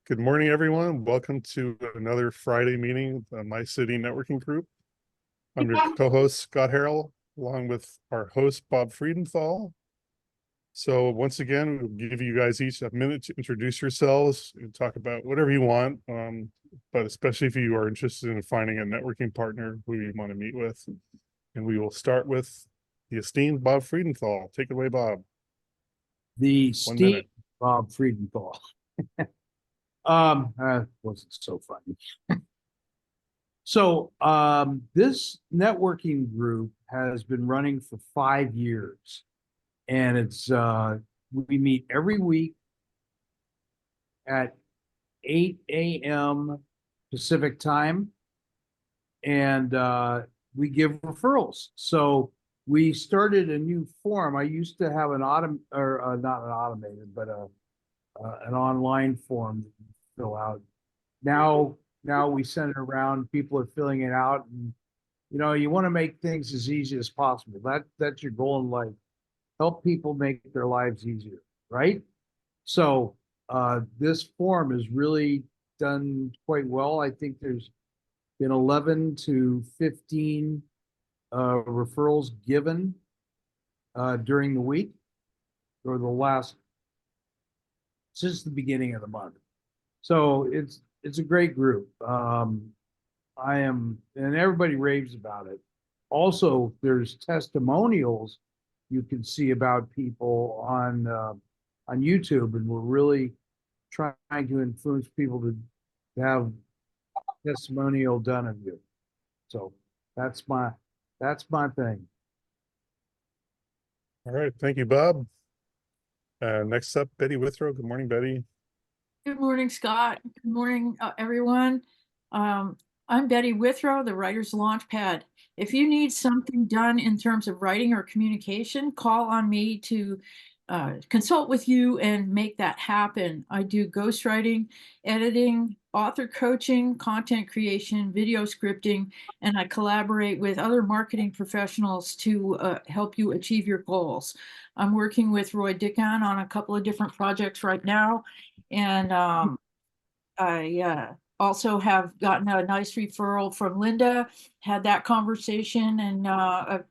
Good morning, everyone. Welcome to another Friday meeting of the Mycity networking group. I'm your co-host, Scott Harrell, along with our host, Bob Friedenthal. So once again, we'll give you guys each a minute to introduce yourselves and talk about whatever you want, but especially if you are interested in finding a networking partner who you want to meet with. And we will start with the esteemed Bob Friedenthal. Take it away, Bob. The 1 minute. Steve Bob Friedenthal. Wasn't so funny. So this networking group has been running for 5 years, and it's we meet every week at 8 a.m. Pacific time, and we give referrals. So we started a new form. I used to have an not an automated, but an online form that you fill out. Now we send it around. People are filling it out, and you want to make things as easy as possible. That's your goal in life. Help people make their lives easier, right? So this form has really done quite well. I think there's been 11 to 15 referrals given during the week or the last since the beginning of the month. So it's a great group. And everybody raves about it. Also, there's testimonials you can see about people on YouTube, and we're really trying to influence people to have testimonial done of you. So that's my thing. All right. Thank you, Bob. Next up, Betty Withrow. Good morning, Betty. Good morning, Scott. Good morning, everyone. I'm Betty Withrow, the Writer's Launchpad. If you need something done in terms of writing or communication, call on me to consult with you and make that happen. I do ghostwriting, editing, author coaching, content creation, video scripting, and I collaborate with other marketing professionals to help you achieve your goals. I'm working with Roy Dickan on a couple of different projects right now, and I also have gotten a nice referral from Linda, had that conversation, and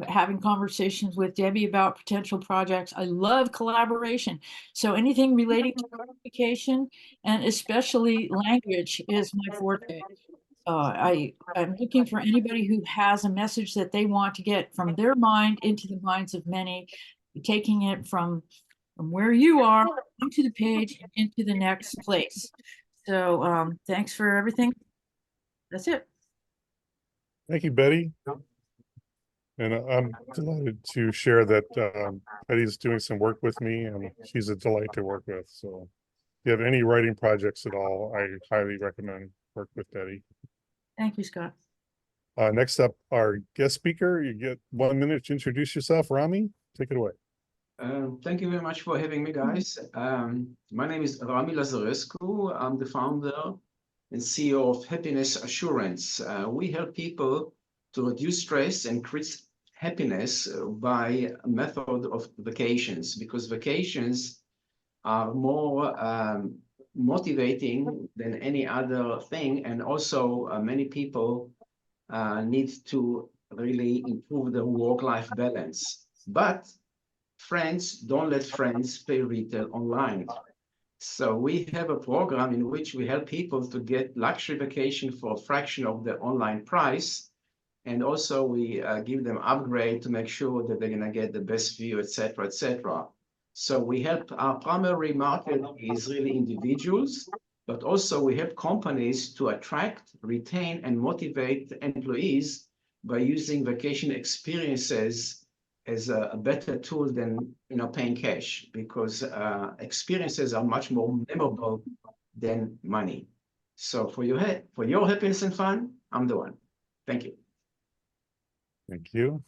having conversations with Debbie about potential projects. I love collaboration. So anything relating to communication and especially language is my forte. I'm looking for anybody who has a message that they want to get from their mind into the minds of many, taking it from where you are onto the page and into the next place. So thanks for everything. That's it. Thank you, Betty. And I'm delighted to share that Betty's doing some work with me, and she's a delight to work with. So if you have any writing projects at all, I highly recommend work with Betty. Thank you, Scott. Next up, our guest speaker. You get 1 minute to introduce yourself. Rami, take it away. Thank you very much for having me, guys. My name is Rami Lazarescu. I'm the founder and CEO of Happiness Assurance. We help people to reduce stress and increase happiness by a method of vacations, because vacations are more motivating than any other thing. And also many people need to really improve their work-life balance. But friends, don't let friends pay retail online. So we have a program in which we help people to get luxury vacation for a fraction of the online price. And also we give them upgrade to make sure that they're gonna get the best view, etc., etc. So we help, our primary market is really individuals, but also we help companies to attract, retain, and motivate employees by using vacation experiences as a better tool than paying cash, because experiences are much more memorable than money. So for your happiness and fun, I'm the one. Thank you. Thank you.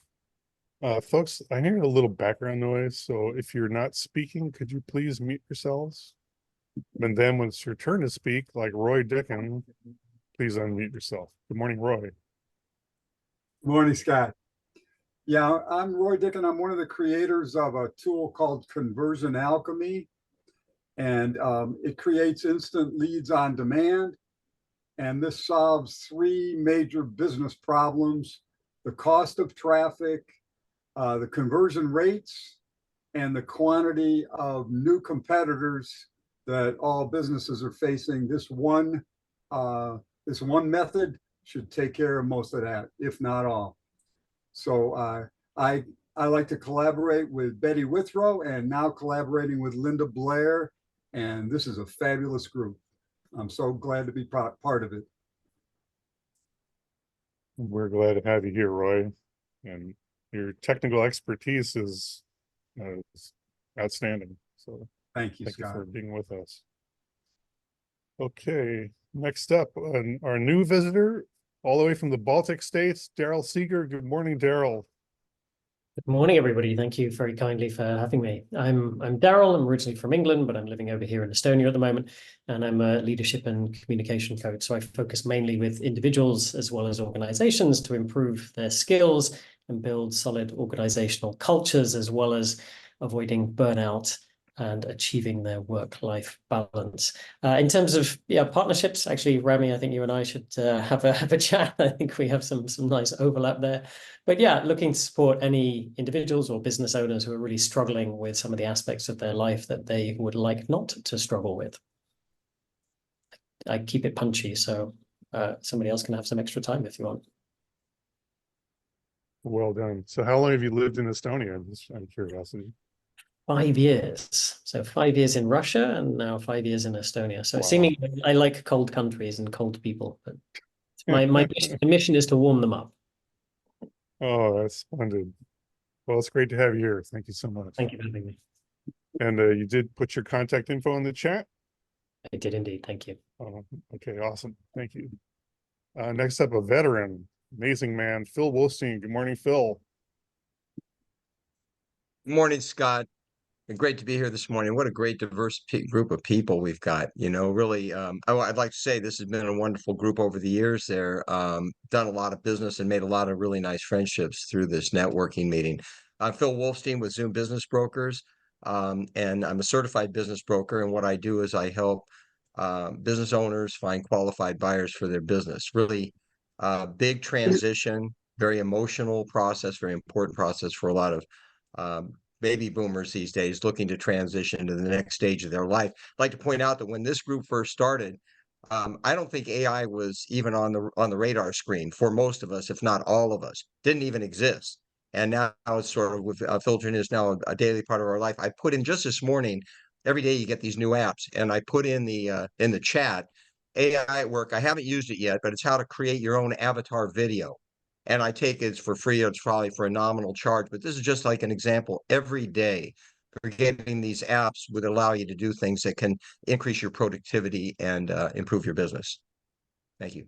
Folks, I hear a little background noise, so if you're not speaking, could you please mute yourselves? And then when it's your turn to speak, like Roy Dickan, please unmute yourself. Good morning, Roy. Good morning, Scott. Yeah, I'm Roy Dickan. I'm one of the creators of a tool called Conversion Alchemy. And it creates instant leads on demand. And this solves three major business problems: the cost of traffic, the conversion rates, and the quantity of new competitors that all businesses are facing. This one method should take care of most of that, if not all. So I like to collaborate with Betty Withrow, and now collaborating with Linda Blair, and this is a fabulous group. I'm so glad to be part of it. We're glad to have you here, Roy, and your technical expertise is outstanding. So Thank you, thank you Scott. for being with us. Okay, next up, our new visitor, all the way from the Baltic states, Daryl Seeger. Good morning, Daryl. Good morning, everybody. Thank you very kindly for having me. I'm Daryl. I'm originally from England, but I'm living over here in Estonia at the moment, and I'm a leadership and communication coach. So I focus mainly with individuals as well as organizations to improve their skills and build solid organizational cultures, as well as avoiding burnout and achieving their work-life balance. In terms of partnerships, actually, Rami, I think you and I should have a chat. I think we have some nice overlap there. But yeah, looking to support any individuals or business owners who are really struggling with some of the aspects of their life that they would like not to struggle with. I keep it punchy, so somebody else can have some extra time if you want. Well done. So how long have you lived in Estonia? Just out of curiosity. 5 years. So 5 years in Russia and now 5 years in Estonia. So Wow. seemingly I like cold countries and cold people, but my mission is to warm them up. Oh, that's splendid. Well, it's great to have you here. Thank you so much. Thank you for having me. And you did put your contact info in the chat? I did indeed. Thank you. Okay, awesome. Thank you. Next up, a veteran, amazing man, Phil Wolstein. Good morning, Phil. Good morning, Scott. Great to be here this morning. What a great diverse group of people we've got. You know, really, I'd like to say this has been a wonderful group over the years. They're done a lot of business and made a lot of really nice friendships through this networking meeting. I'm Phil Wolstein with Zoom Business Brokers, and I'm a certified business broker. And what I do is I help business owners find qualified buyers for their business. Really big transition, very emotional process, very important process for a lot of baby boomers these days looking to transition to the next stage of their life. I'd like to point out that when this group first started, I don't think AI was even on the radar screen for most of us, if not all of us. Didn't even exist. And now it's sort of with filtering is now a daily part of our life. I put in just this morning, every day you get these new apps, and I put in the chat AI at work. I haven't used it yet, but it's how to create your own avatar video. And I take it's for free. It's probably for a nominal charge, but this is just like an example. Every day, we're getting these apps would allow you to do things that can increase your productivity and improve your business. Thank you.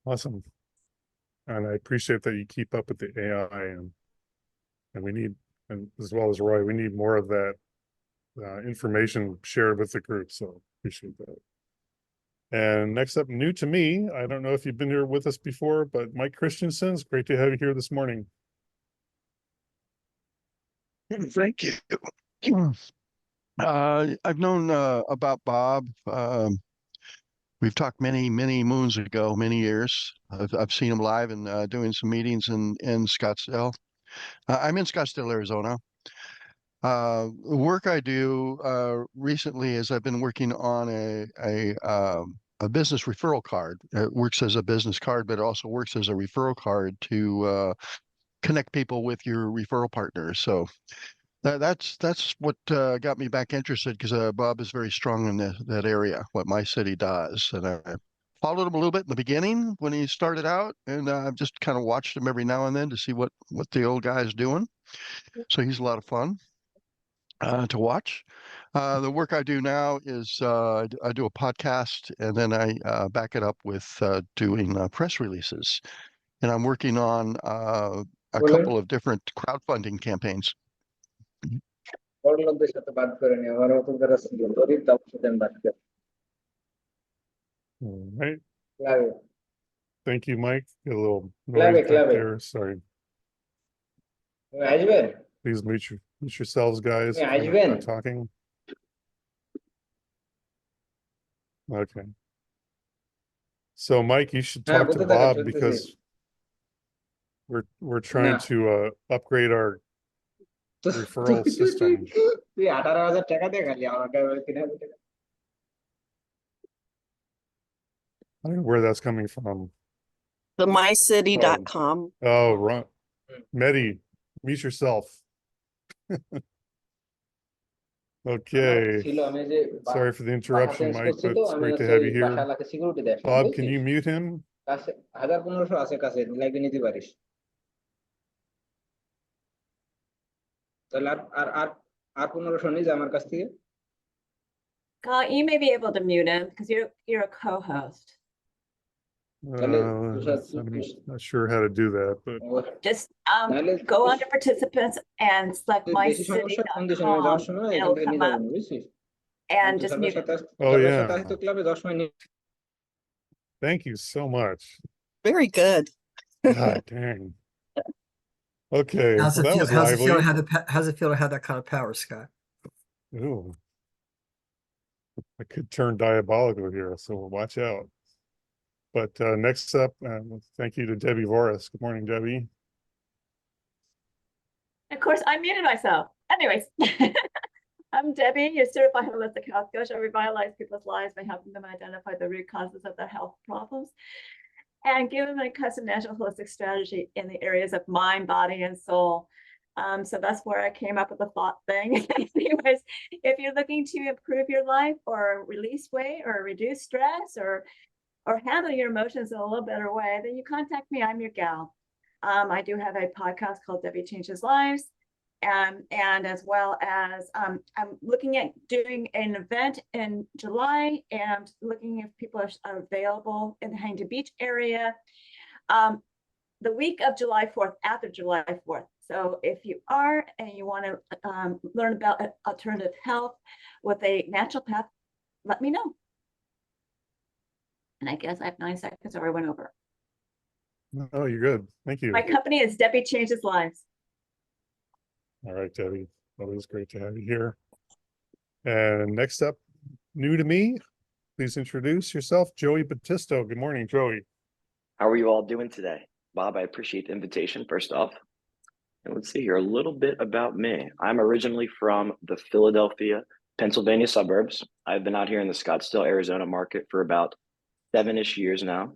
Awesome. And I appreciate that you keep up with the AI, and we need, and as well as Roy, we need more of that information shared with the group. So appreciate that. And next up, new to me, I don't know if you've been here with us before, but Mike Christensen, it's great to have you here this morning. Thank you. I've known about Bob. We've talked many moons ago, many years. I've seen him live and doing some meetings in Scottsdale. I'm in Scottsdale, Arizona. The work I do recently is I've been working on a business referral card. It works as a business card, but it also works as a referral card to connect people with your referral partners. So that's what got me back interested, because Bob is very strong in that area, what Mycity does. And I followed him a little bit in the beginning when he started out, and I've just kind of watched him every now and then to see what the old guy is doing. So he's a lot of fun to watch. The work I do now is I do a podcast, and then I back it up with doing press releases. And I'm working on a couple of different crowdfunding campaigns. और लोगों से बात करेंगे हमारा तो जरा बड़ी तब से बात कर All right. clave Thank you, Mike. Get a little noise back clave there. Sorry. Ajben Please mute yourselves, guys. Yeah, if you're Ajben. not talking. Okay. So Mike, you should হ্যাঁ talk to বলতে থাকেন Bob শুনতেছি because we're trying না to upgrade our referral তুই system. 18,000 টাকা দিয়ে খালি আমাকে 3,000 টাকা I don't know where that's coming from. The mycity.com. Oh, right. Mehdi, mute yourself. Okay. ছিল আমি যে Sorry for the বাসা interruption, চেঞ্জ Mike, করছি but তো it's আমি great to হচ্ছে have ওই you বাসা here. এলাকায় সিকিউরিটি দেয় Bob, can বুঝছিস you mute him? কাছে 1,500 আছে কাছে লাইভে নিতে পারিস তাহলে আর আর আর 1500 নিয়ে যা আমার কাছ থেকে You may be able to mute him because you're a co-host. তাহলে I'm not sure how to do that, but Just নাহলে go under participants and select বেশি সমস্যা কন্ডিশনে যাওয়ার mycity.com. সময় And এখান it'll থেকে come নিয়ে যাবেন up বুঝছিস and just mute him. oh সার্ভের yeah. সাথে আসতে ক্লাবে 10 সময় নিয়ে Thank you so much. Very good. God dang. Okay, How's well, it that feel? was How's it feel lively. to have how's it feel to have that kind of power, Scott? Ooh. I could turn diabolical here, so watch out. But next up, thank you to Debbie Voris. Good morning, Debbie. Of course, I muted myself. Anyways, I'm Debbie, your certified holistic health coach. I revitalize people's lives by helping them identify the root causes of their health problems and give them a custom natural holistic strategy in the areas of mind, body, and soul. So that's where I came up with the thought thing. Anyways, if you're looking to improve your life or release weight or reduce stress or handle your emotions in a little better way, then you contact me. I'm your gal. I do have a podcast called Debbie Changes Lives. And as well as I'm looking at doing an event in July and looking if people are available in the Huntington Beach area the week of July 4th, after July 4th. So if you are and you want to learn about alternative health with a natural path, let me know. And I guess I have 9 seconds or I went over. Oh, you're good. Thank you. My company is Debbie Changes Lives. All right, Debbie. Always great to have you here. And next up, new to me, please introduce yourself, Joey Battisto. Good morning, Joey. How are you all doing today? Bob, I appreciate the invitation, first off. And let's see here a little bit about me. I'm originally from the Philadelphia, Pennsylvania suburbs. I've been out here in the Scottsdale, Arizona market for about 7-ish years now.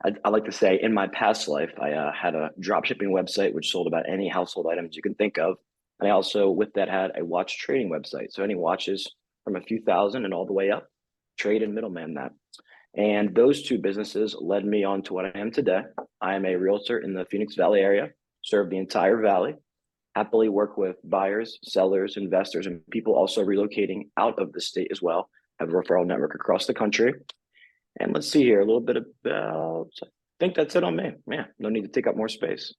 I like to say in my past life, I had a drop shipping website which sold about any household items you can think of. And I also, with that, had a watch trading website. So any watches from a few thousand and all the way up, trade and middleman that. And those two businesses led me on to what I am today. I am a realtor in the Phoenix Valley area, serve the entire valley, happily work with buyers, sellers, investors, and people also relocating out of the state as well. Have a referral network across the country. And let's see here a little bit about, I think that's it on me. Yeah, no need to take up more space.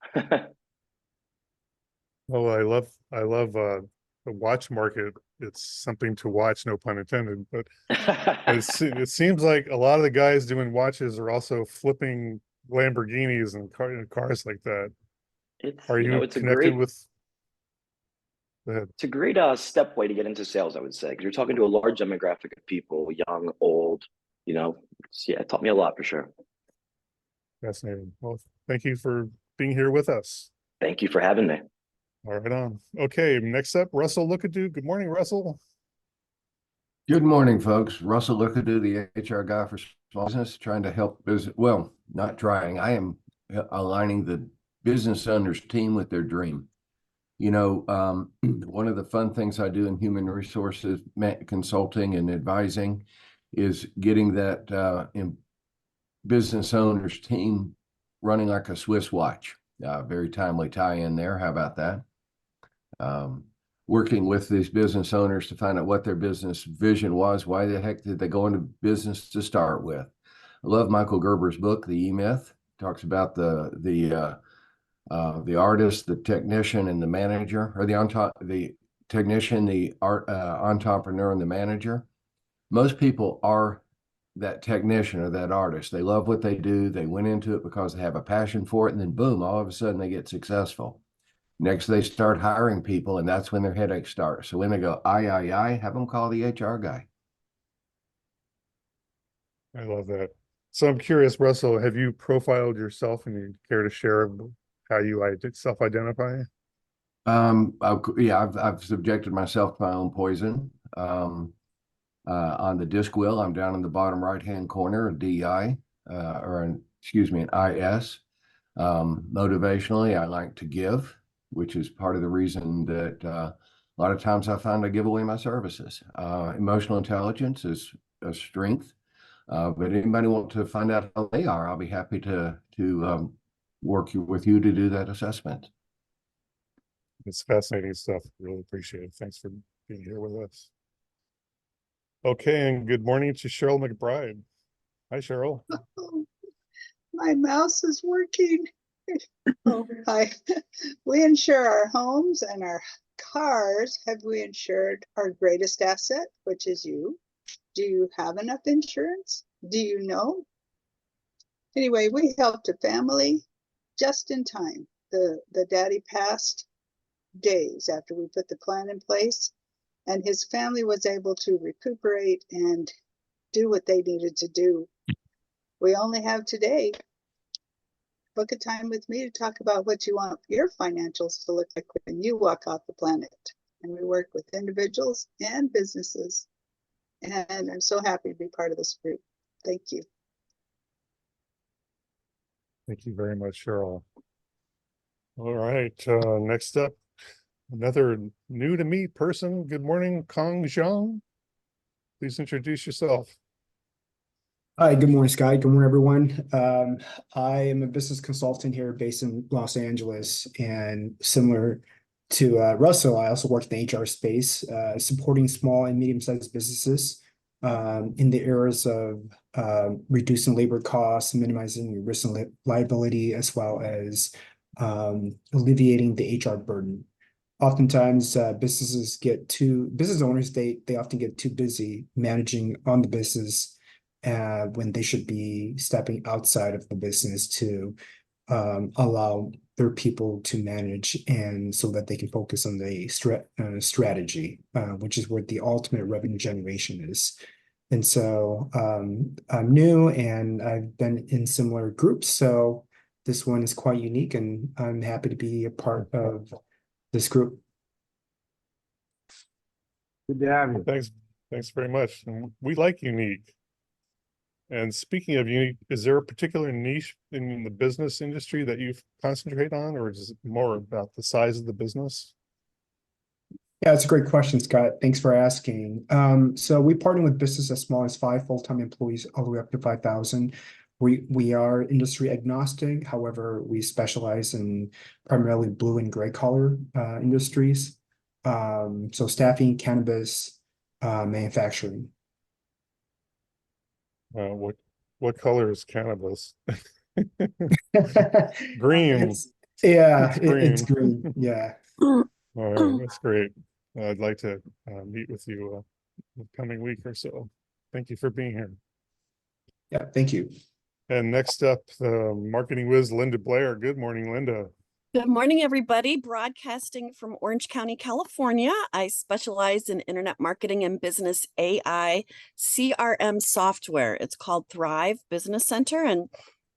Oh, I love the watch market. It's something to watch, no pun intended, but it seems like a lot of the guys doing watches are also flipping Lamborghinis and cars like that. Are you connected with? Go ahead. It's a great step way to get into sales, I would say, because you're talking to a large demographic of people, young, old, yeah, it taught me a lot for sure. Fascinating. Well, thank you for being here with us. Thank you for having me. All right, on. Okay, next up, Russell Lookadoo. Good morning, Russell. Good morning, folks. Russell Lookadoo, the HR guy for small business, trying to help business. Well, not trying. I am aligning the business owner's team with their dream. One of the fun things I do in human resources consulting and advising is getting that business owner's team running like a Swiss watch. Very timely tie in there. How about that? Working with these business owners to find out what their business vision was. Why the heck did they go into business to start with? I love Michael Gerber's book, The E-Myth. Talks about the artist, the technician, and the manager, or the technician, the entrepreneur, and the manager. Most people are that technician or that artist. They love what they do. They went into it because they have a passion for it, and then boom, all of a sudden they get successful. Next, they start hiring people, and that's when their headaches start. So when they go, have them call the HR guy. I love that. So I'm curious, Russell, have you profiled yourself and you care to share how you self-identify? Yeah, I've subjected myself to my own poison. On the disc wheel, I'm down in the bottom right-hand corner, a DI, excuse me, an IS. Motivationally, I like to give, which is part of the reason that a lot of times I find I give away my services. Emotional intelligence is a strength, but anybody want to find out how they are, I'll be happy to work with you to do that assessment. It's fascinating stuff. Really appreciate it. Thanks for being here with us. Okay, and good morning to Cheryl McBride. Hi, Cheryl. My mouse is working. Oh, hi. We insure our homes and our cars. Have we insured our greatest asset, which is you? Do you have enough insurance? Do you know? Anyway, we helped a family just in time. The daddy passed days after we put the plan in place, and his family was able to recuperate and do what they needed to do. We only have today. Book a time with me to talk about what you want your financials to look like when you walk off the planet. And we work with individuals and businesses. And I'm so happy to be part of this group. Thank you. Thank you very much, Cheryl. All right, next up, another new to me person. Good morning, Kong Zhang. Please introduce yourself. Hi, good morning, Scott. Good morning, everyone. I am a business consultant here based in Los Angeles, and similar to Russell, I also work in the HR space, supporting small and medium-sized businesses in the areas of reducing labor costs, minimizing risk and liability, as well as alleviating the HR burden. Oftentimes, business owners, they often get too busy managing on the business when they should be stepping outside of the business to allow their people to manage, and so that they can focus on the strategy, which is where the ultimate revenue generation is. And so I'm new and I've been in similar groups, so this one is quite unique, and I'm happy to be a part of this group. Good to have you. Thanks very much. And we like unique. And speaking of unique, is there a particular niche in the business industry that you concentrate on, or is it more about the size of the business? Yeah, it's a great question, Scott. Thanks for asking. So we partner with businesses as small as 5 full-time employees all the way up to 5,000. We are industry agnostic. However, we specialize in primarily blue and gray collar industries. So staffing, cannabis, manufacturing. What color is cannabis? Green. It's green. Yeah. All right, that's great. I'd like to meet with you the coming week or so. Thank you for being here. Yeah, thank you. And next up, the marketing whiz, Linda Blair. Good morning, Linda. Good morning, everybody. Broadcasting from Orange County, California. I specialize in internet marketing and business AI CRM software. It's called Thrive Business Center. And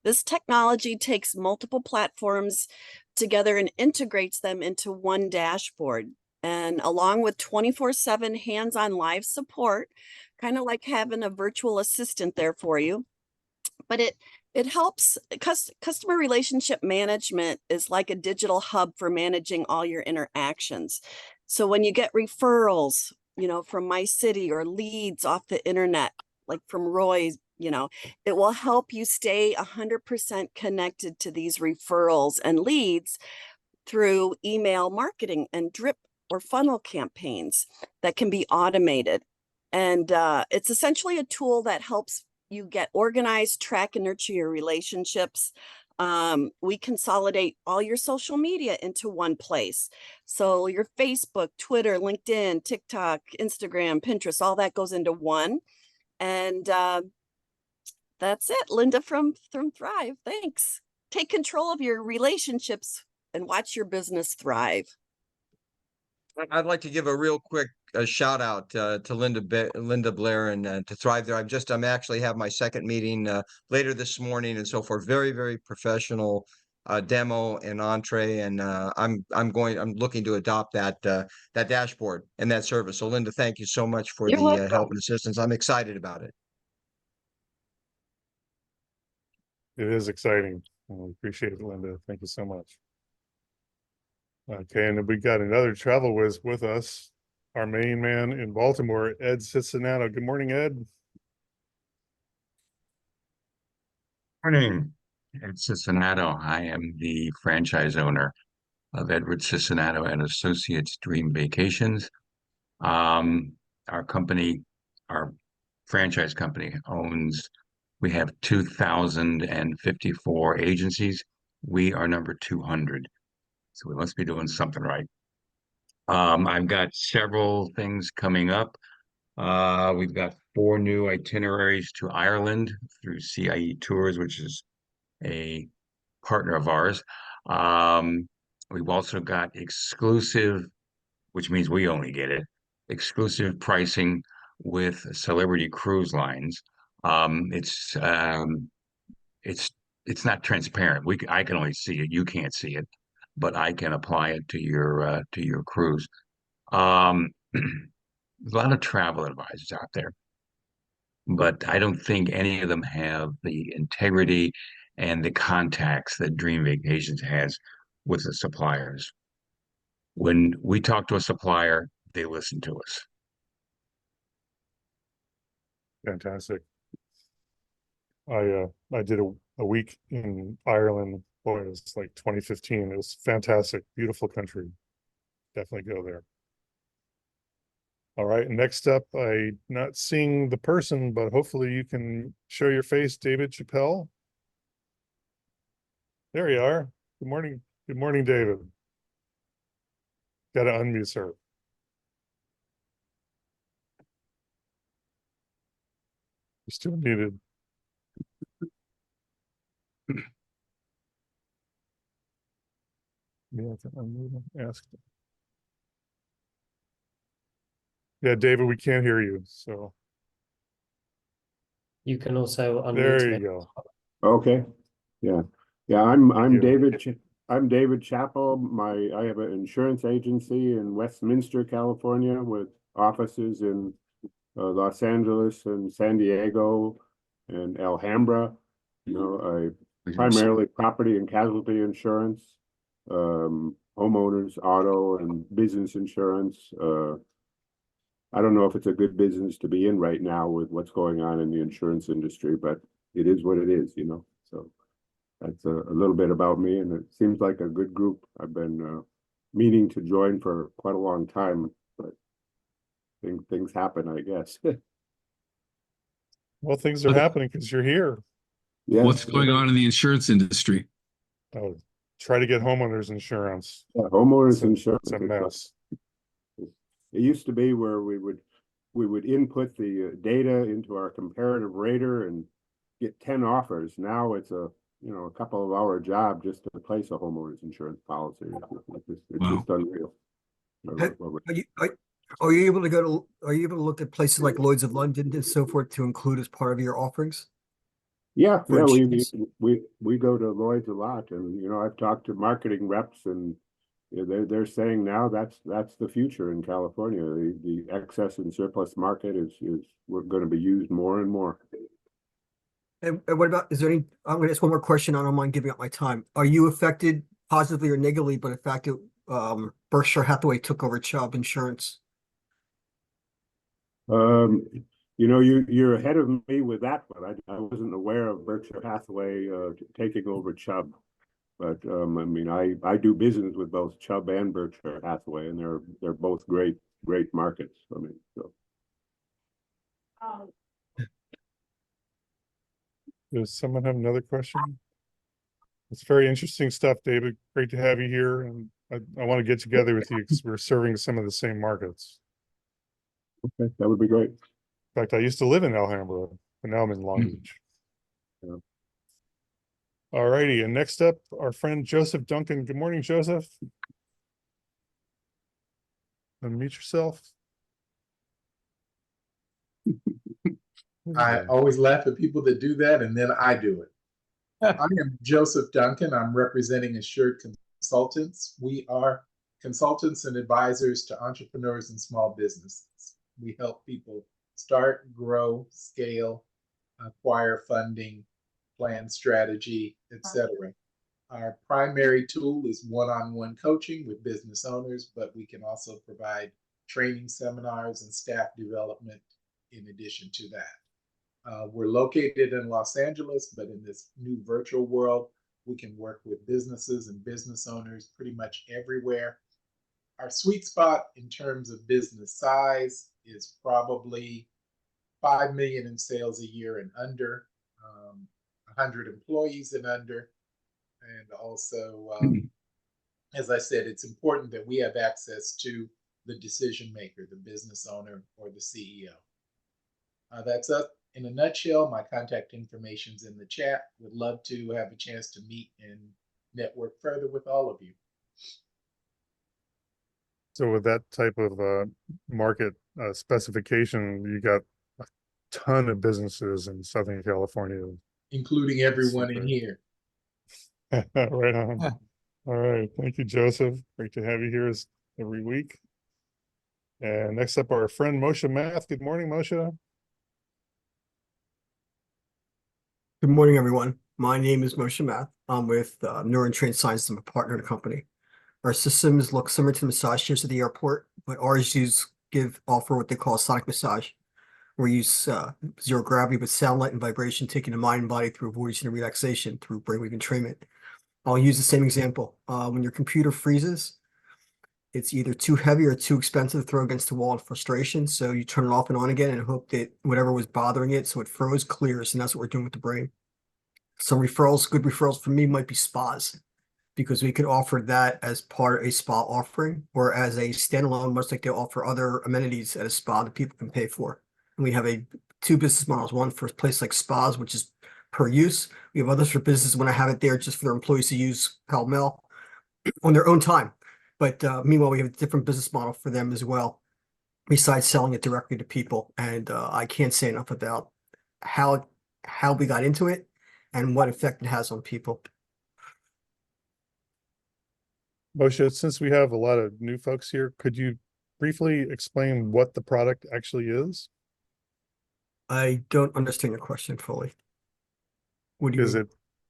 this technology takes multiple platforms together and integrates them into one dashboard. And along with 24/7 hands-on live support, kind of like having a virtual assistant there for you. But it helps. Customer relationship management is like a digital hub for managing all your interactions. So when you get referrals, from Mycity or leads off the internet, like from Roy's, it will help you stay 100% connected to these referrals and leads through email marketing and drip or funnel campaigns that can be automated. And it's essentially a tool that helps you get organized, track, and nurture your relationships. We consolidate all your social media into one place. So your Facebook, Twitter, LinkedIn, TikTok, Instagram, Pinterest, all that goes into one. And that's it. Linda from Thrive. Thanks. Take control of your relationships and watch your business thrive. I'd like to give a real quick a shout out to Linda Blair and to Thrive there. I'm actually have my second meeting later this morning and so forth. Very, very professional demo and entree, and I'm looking to adopt that dashboard and that service. So Linda, thank you so much for You're the welcome. help and assistance. I'm excited about it. It is exciting. We appreciate it, Linda. Thank you so much. Okay, and then we got another travel whiz with us, our main man in Baltimore, Ed Cincinnati. Good morning, Ed. Morning, Ed Cincinnati. I am the franchise owner of Edward Cincinnati and Associates Dream Vacations. Our company, our franchise company we have 2,054 agencies. We are number 200. So we must be doing something right. I've got several things coming up. We've got 4 new itineraries to Ireland through CIE Tours, which is a partner of ours. We've also got exclusive, which means we only get it, exclusive pricing with Celebrity Cruise Lines. It's not transparent. I can only see it. You can't see it, but I can apply it to your cruise. There's a lot of travel advisors out there, but I don't think any of them have the integrity and the contacts that Dream Vacations has with the suppliers. When we talk to a supplier, they listen to us. Fantastic. I did a week in Ireland. Boy, it was like 2015. It was fantastic, beautiful country. Definitely go there. All right, next up, I'm not seeing the person, but hopefully you can show your face, David Chappelle. There you are. Good morning. Good morning, David. Got to unmute, sir. You're still muted. Yeah, ask. Yeah, David, we can't hear you. So You can also unmute. there you go. Okay. Yeah. I'm you. David Chappell. I have an insurance agency in Westminster, California, with offices in Los Angeles and San Diego and Alhambra. I primarily property and casualty insurance, homeowners, auto, and business insurance. I don't know if it's a good business to be in right now with what's going on in the insurance industry, but it is what it is, So that's a little bit about me, and it seems like a good group. I've been meaning to join for quite a long time, but things happen, I guess. Well, things are happening because you're here. Yeah. What's going on in the insurance industry? Oh, try to get homeowners insurance. Yeah, homeowners insurance. It's a mess. It used to be where we would input the data into our comparative rater and get 10 offers. Now it's a couple of hour job just to place a homeowner's insurance policy. It's just unreal. Are you able to look at places like Lloyd's of London and so forth to include as part of your offerings? Yeah, we go to Lloyd's a lot, and I've talked to marketing reps, and they're saying now that's the future in California. The excess and surplus market is we're going to be used more and more. And what about, I'm going to ask one more question. I don't mind giving up my time. Are you affected positively or negatively by the fact that Berkshire Hathaway took over Chubb Insurance? You're ahead of me with that one. I wasn't aware of Berkshire Hathaway taking over Chubb, but I do business with both Chubb and Berkshire Hathaway, and they're both great markets. Does someone have another question? It's very interesting stuff, David. Great to have you here, and I want to get together with you because we're serving some of the same markets. Okay, that would be great. In fact, I used to live in Alhambra, but now I'm in Long Beach. Yeah. All righty, and next up, our friend Joseph Duncan. Good morning, Joseph. Unmute yourself. I always laugh at people that do that, and then I do it. I am Joseph Duncan. I'm representing Assured Consultants. We are consultants and advisors to entrepreneurs and small businesses. We help people start, grow, scale, acquire funding, plan strategy, etc. Our primary tool is one-on-one coaching with business owners, but we can also provide training seminars and staff development in addition to that. We're located in Los Angeles, but in this new virtual world, we can work with businesses and business owners pretty much everywhere. Our sweet spot in terms of business size is probably 5 million in sales a year and under, 100 employees and under. And also, as I said, it's important that we have access to the decision maker, the business owner, or the CEO. That's us in a nutshell. My contact information's in the chat. Would love to have a chance to meet and network further with all of you. So with that type of market specification, you got a ton of businesses in Southern California, including everyone in here. Right on. All right. Thank you, Joseph. Great to have you here every week. And next up, our friend Moshe Math. Good morning, Moshe. Good morning, everyone. My name is Moshe Math. I'm with Neurotrain Science. I'm a partner in the company. Our systems look similar to the massage chairs at the airport, but ours offer what they call sonic massage. We use zero gravity with sound, light, and vibration, taking the mind and body through avoidance and relaxation through brainwave entrainment. I'll use the same example. When your computer freezes, it's either too heavy or too expensive to throw against the wall in frustration. So you turn it off and on again and hope that whatever was bothering it, so it froze, clears. And that's what we're doing with the brain. Some referrals, good referrals for me might be spas, because we could offer that as part of a spa offering or as a standalone, much like they offer other amenities at a spa that people can pay for. And we have two business models, one for a place like spas, which is per use. We have others for business when I have it there just for their employees to use pell-mell on their own time. But meanwhile, we have a different business model for them as well, besides selling it directly to people. And I can't say enough about how we got into it and what effect it has on people. Moshe, since we have a lot of new folks here, could you briefly explain what the product actually is? I don't understand your question fully. What do you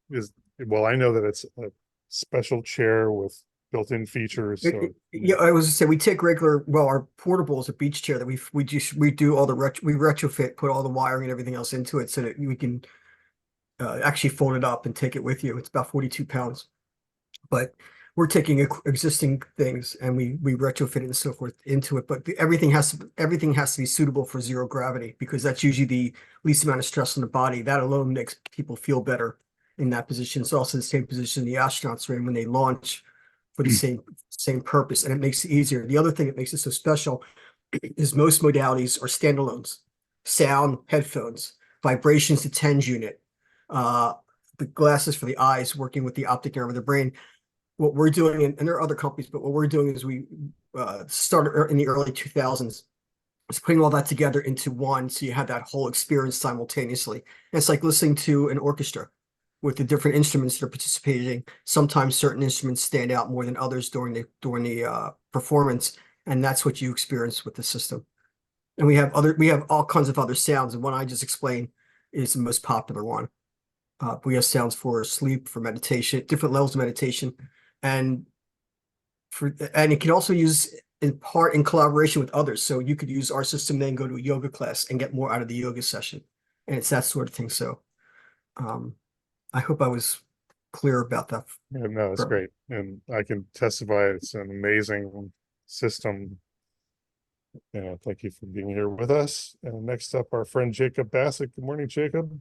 mean? Well, I know that it's a special chair with built-in features. So Yeah, I was to say we take our portable is a beach chair that we do all the we retrofit, put all the wiring and everything else into it so that we can actually fold it up and take it with you. It's about 42 pounds, but we're taking existing things and we retrofit it and so forth into it. But everything has to be suitable for zero gravity, because that's usually the least amount of stress on the body. That alone makes people feel better in that position. It's also the same position the astronauts are in when they launch for the same purpose, and it makes it easier. The other thing that makes it so special is most modalities are standalones: sound, headphones, vibrations to TENS unit, the glasses for the eyes working with the optic nerve of the brain. What we're doing, and there are other companies, but what we're doing is we started in the early 2000s, is putting all that together into one, so you have that whole experience simultaneously. And it's like listening to an orchestra with the different instruments that are participating. Sometimes certain instruments stand out more than others during the performance, and that's what you experience with the system. And we have all kinds of other sounds, and one I just explained is the most popular one. We have sounds for sleep, for meditation, different levels of meditation, and it can also use in part in collaboration with others. So you could use our system, then go to a yoga class and get more out of the yoga session, and it's that sort of thing. So I hope I was clear about that. Yeah, no, it's great, and I can testify it's an amazing system. Yeah, thank you for being here with us. And next up, our friend Jacob Bassett. Good morning, Jacob.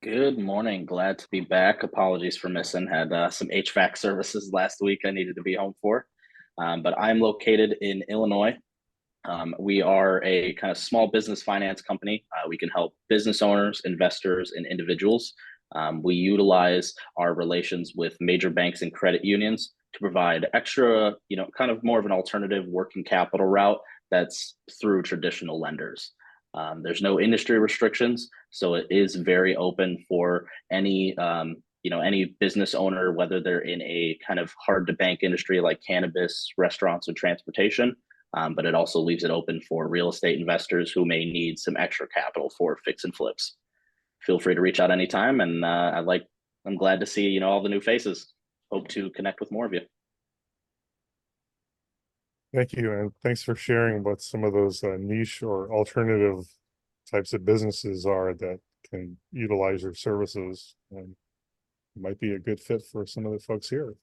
Good morning. Glad to be back. Apologies for missing. Had some HVAC services last week I needed to be home for. But I'm located in Illinois. We are a kind of small business finance company. We can help business owners, investors, and individuals. We utilize our relations with major banks and credit unions to provide extra, kind of more of an alternative working capital route that's through traditional lenders. There's no industry restrictions, so it is very open for any any business owner, whether they're in a kind of hard to bank industry like cannabis, restaurants, or transportation. But it also leaves it open for real estate investors who may need some extra capital for fix and flips. Feel free to reach out anytime, and I'm glad to see all the new faces. Hope to connect with more of you. Thank you, and thanks for sharing what some of those niche or alternative types of businesses are that can utilize your services, and might be a good fit for some of the folks here.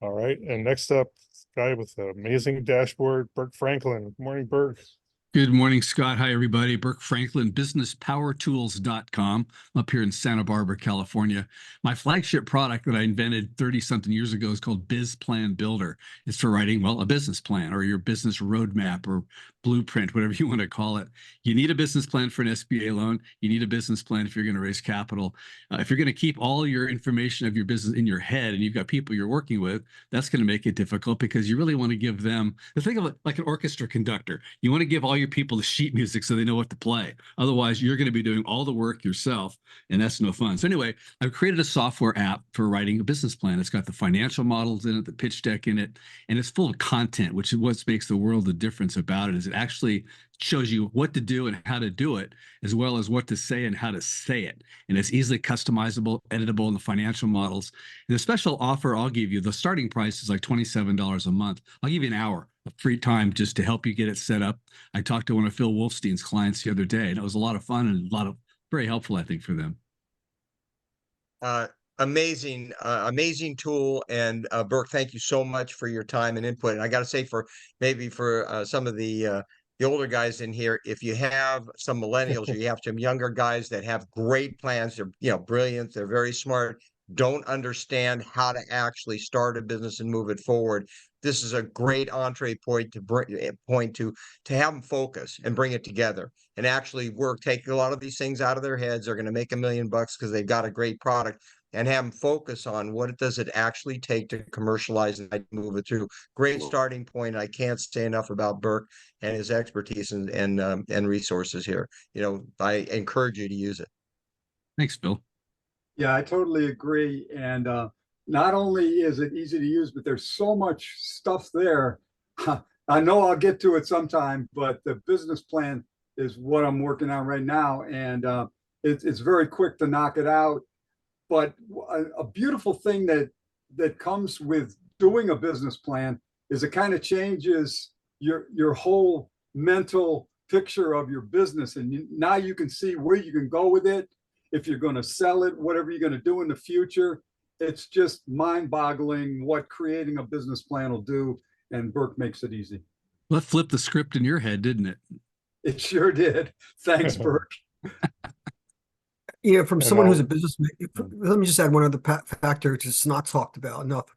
All right, and next up, guy with an amazing dashboard, Burke Franklin. Good morning, Burke. Good morning, Scott. Hi, everybody. Burke Franklin, businesspowertools.com. I'm up here in Santa Barbara, California. My flagship product that I invented 30-something years ago is called Biz Plan Builder. It's for writing, well, a business plan or your business roadmap or blueprint, whatever you want to call it. You need a business plan for an SBA loan. You need a business plan if you're going to raise capital. If you're going to keep all your information of your business in your head and you've got people you're working with, that's going to make it difficult because you really want to give them, think of it like an orchestra conductor. You want to give all your people the sheet music so they know what to play. Otherwise, you're going to be doing all the work yourself, and that's no fun. So anyway, I've created a software app for writing a business plan. It's got the financial models in it, the pitch deck in it, and it's full of content, which is what makes the world of difference about it, is it actually shows you what to do and how to do it, as well as what to say and how to say it. And it's easily customizable, editable in the financial models. And the special offer I'll give you, the starting price is like $27 a month. I'll give you an hour of free time just to help you get it set up. I talked to one of Phil Wolfstein's clients the other day, and it was a lot of fun and very helpful, I think, for them. Amazing tool. And Burke, thank you so much for your time and input. And I got to say, for some of the older guys in here, if you have some millennials or you have some younger guys that have great plans, they're brilliant, they're very smart, don't understand how to actually start a business and move it forward, this is a great entree point to have them focus and bring it together and actually take a lot of these things out of their heads. They're going to make $1 million because they've got a great product, and have them focus on what does it actually take to commercialize and move it through. Great starting point. I can't say enough about Burke and his expertise and resources here. I encourage you to use it. Thanks, Bill. Yeah, I totally agree. And not only is it easy to use, but there's so much stuff there. I know I'll get to it sometime, but the business plan is what I'm working on right now. And it's very quick to knock it out. But a beautiful thing that comes with doing a business plan is it kind of changes your whole mental picture of your business. And now you can see where you can go with it. If you're going to sell it, whatever you're going to do in the future, it's just mind-boggling what creating a business plan will do. And Burke makes it easy. Well, that flipped the script in your head, didn't it? It sure did. Thanks, Burke. From someone who's a businessman, let me just add one other factor which is not talked about enough.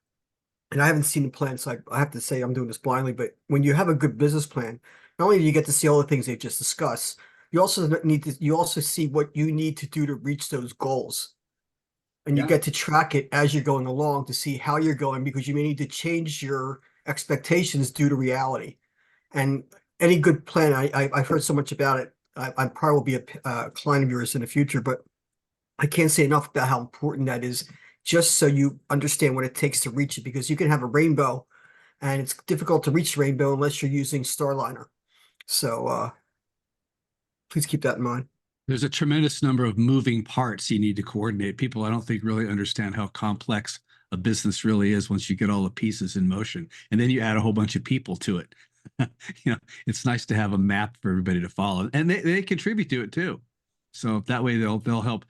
And I haven't seen the plan, so I have to say I'm doing this blindly. But when you have a good business plan, not only do you get to see all the things they've just discussed, you also see what you need to do to reach those goals. And you get to track it as you're going along to see how you're going, because you may need to change your expectations due to reality. And any good plan, I've heard so much about it. I probably will be a client of yours in the future, but I can't say enough about how important that is, just so you understand what it takes to reach it, because you can have a rainbow and it's difficult to reach the rainbow unless you're using Starliner. So please keep that in mind. There's a tremendous number of moving parts you need to coordinate. People, I don't think, really understand how complex a business really is once you get all the pieces in motion. And then you add a whole bunch of people to it. It's nice to have a map for everybody to follow. And they contribute to it too. So that way they'll help.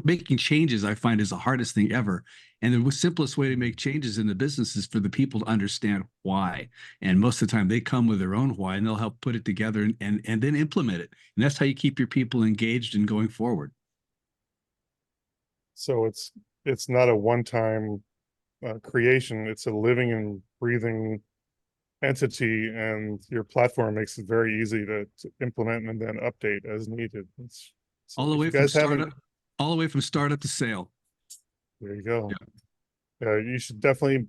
Making changes, I find, is the hardest thing ever. And the simplest way to make changes in the business is for the people to understand why. And most of the time they come with their own why, and they'll help put it together and then implement it. And that's how you keep your people engaged and going forward. So it's not a one-time creation. It's a living and breathing entity, and your platform makes it very easy to implement and then update as needed. All the way from startup to sale. There you go. Yeah. You should definitely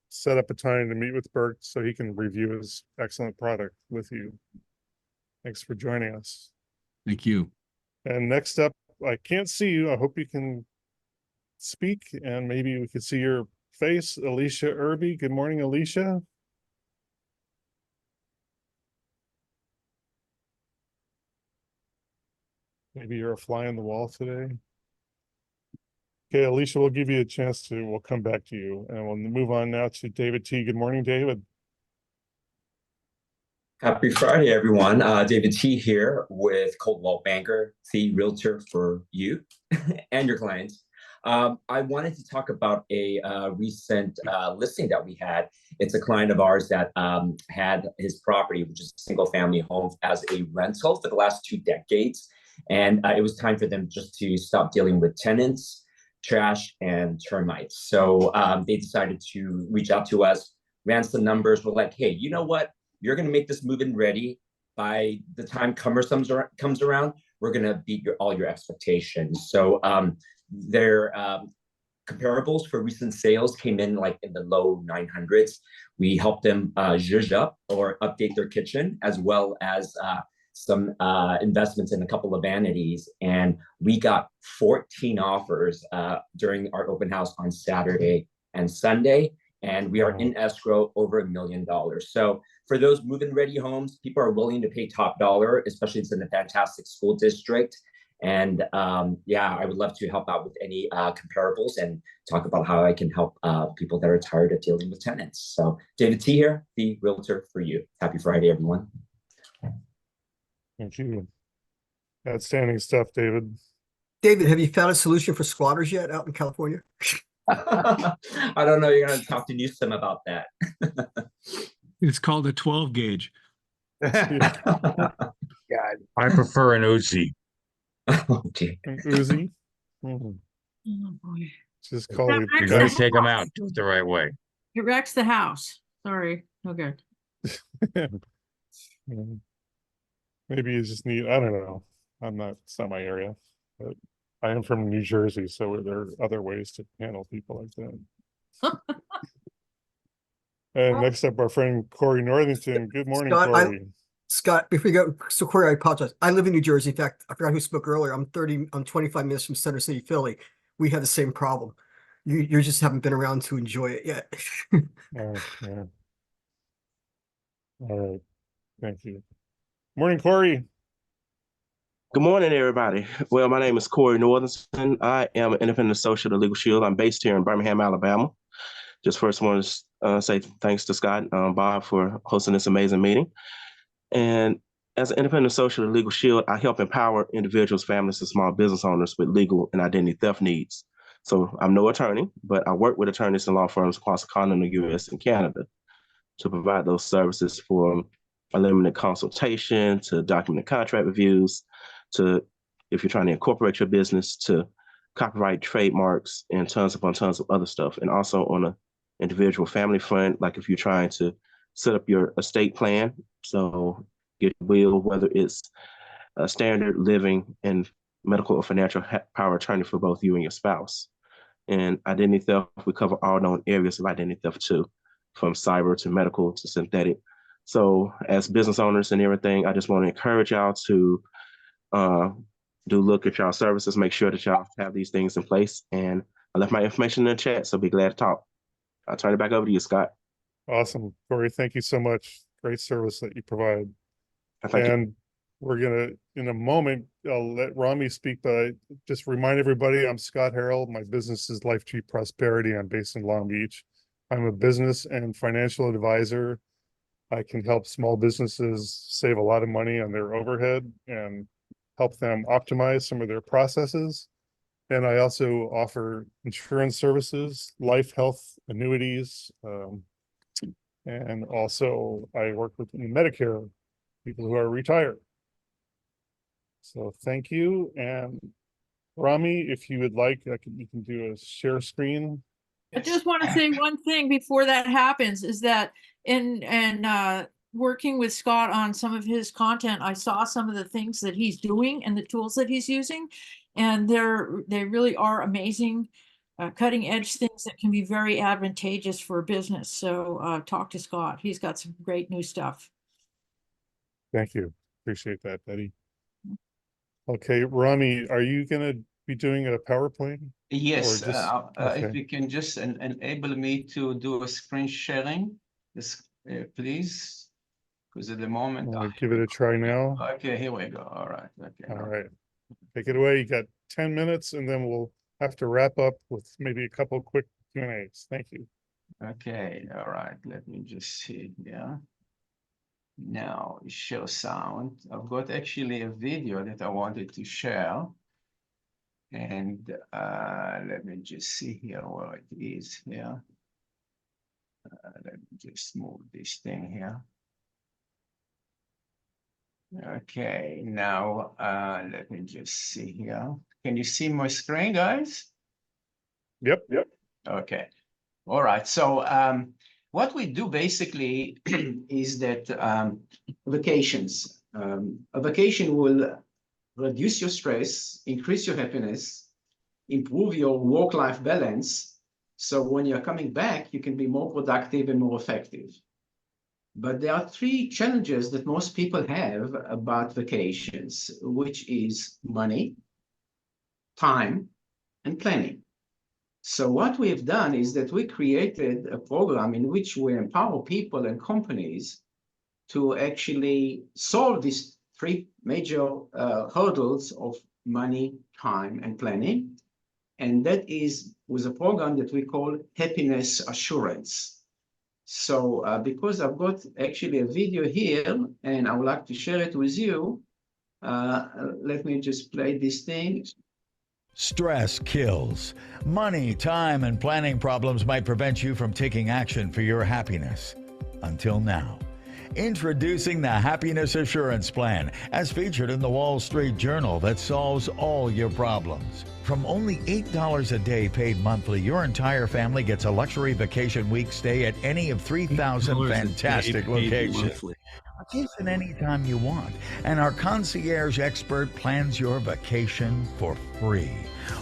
set up a time to meet with Burke so he can review his excellent product with you. Thanks for joining us. Thank you. And next up, I can't see you. I hope you can speak and maybe we could see your face. Alicia Irby. Good morning, Alicia. Maybe you're a fly on the wall today. Okay, Alicia, we'll give you a chance to, we'll come back to you and we'll move on now to David T. Good morning, David. Happy Friday, everyone. David T here with Coldwell Banker, the realtor for you and your clients. I wanted to talk about a recent listing that we had. It's a client of ours that had his property, which is a single family home, as a rental for the last 2 decades. And it was time for them just to stop dealing with tenants, trash, and termites. So they decided to reach out to us, ran some numbers. We're like, hey, you know what? You're going to make this move-in ready. By the time summer comes around, we're going to beat all your expectations. So their comparables for recent sales came in like in the low 900s. We helped them zhuzh up or update their kitchen, as well as some investments in a couple of vanities. And we got 14 offers during our open house on Saturday and Sunday. And we are in escrow over $1 million. So for those move-in ready homes, people are willing to pay top dollar, especially it's in a fantastic school district. And yeah, I would love to help out with any comparables and talk about how I can help people that are tired of dealing with tenants. So David T here, the realtor for you. Happy Friday, everyone. Thank you. Outstanding stuff, David. David, have you found a solution for squatters yet out in California? I don't know. You're going to talk to Newsom about that. It's called a 12 gauge. God. I prefer an Uzi. Okay. An Uzi. Oh boy. Just call it. You're going to take them out. Do it the right way. It wrecks the house. Sorry. No good. Maybe you just need, I don't know. It's not my area, but I am from New Jersey, so there are other ways to handle people like that. And next up, our friend Corey Northington. Good morning, Scott, Corey. Scott, before you go, so Corey, I apologize. I live in New Jersey. In fact, I forgot who spoke earlier. I'm 25 minutes from Center City, Philly. We have the same problem. You just haven't been around to enjoy it yet. Oh, yeah. All right. Thank you. Morning, Corey. Good morning, everybody. Well, my name is Corey Northington. I am an independent associate of Legal Shield. I'm based here in Birmingham, Alabama. Just first want to say thanks to Scott and Bob for hosting this amazing meeting. And as an independent associate of Legal Shield, I help empower individuals, families, and small business owners with legal and identity theft needs. So I'm no attorney, but I work with attorneys and law firms across the continental U.S. and Canada to provide those services from a limited consultation to documented contract reviews to, if you're trying to incorporate your business, to copyright, trademarks, and tons upon tons of other stuff. And also on an individual family front, like if you're trying to set up your estate plan, so get a will, whether it's a standard living and medical or financial power attorney for both you and your spouse. And identity theft, we cover all known areas of identity theft too, from cyber to medical to synthetic. So as business owners and everything, I just want to encourage y'all to do look at y'all services, make sure that y'all have these things in place. And I left my information in the chat, so be glad to talk. I'll turn it back over to you, Scott. Awesome, Corey. Thank you so much. Great service that you provide. Thank and you. We're gonna, in a moment, I'll let Rami speak, but I just remind everybody, I'm Scott Harrell. My business is Life Tree Prosperity. I'm based in Long Beach. I'm a business and financial advisor. I can help small businesses save a lot of money on their overhead and help them optimize some of their processes. And I also offer insurance services, life, health, annuities. And also I work with Medicare, people who are retired. So thank you. And Rami, if you would like, you can do a share screen. I just want to say one thing before that happens is that in working with Scott on some of his content, I saw some of the things that he's doing and the tools that he's using, and they really are amazing, cutting edge things that can be very advantageous for a business. So talk to Scott. He's got some great new stuff. Thank you. Appreciate that, Betty. Okay, Rami, are you gonna be doing a PowerPoint? Yes, Or just, if okay. you can just enable me to do a screen sharing, please, because at the moment, Wanna give it a try now? okay, here we go. All right, okay. All right, take it away. You got 10 minutes and then we'll have to wrap up with maybe a couple quick Q&As. Thank you. Okay, all right, let me just see here. Now, show sound. I've got actually a video that I wanted to share. And let me just see here where it is here. Let me just move this thing here. Okay, now let me just see here. Can you see my screen, guys? Yep. Okay. All right. So what we do basically is that vacations. A vacation will reduce your stress, increase your happiness, improve your work-life balance. So when you're coming back, you can be more productive and more effective. But there are three challenges that most people have about vacations, which is money, time, and planning. So what we've done is that we created a program in which we empower people and companies to actually solve these three major hurdles of money, time, and planning. And that is with a program that we call Happiness Assurance. So because I've got actually a video here and I would like to share it with you, let me just play this thing. Stress kills. Money, time, and planning problems might prevent you from taking action for your happiness. Until now. Introducing the Happiness Assurance Plan, as featured in the Wall Street Journal, that solves all your problems. From only $8 a day paid monthly, your entire family gets a luxury vacation week stay at any of 3,000 fantastic locations. Vacation anytime you want, and our concierge expert plans your vacation for free.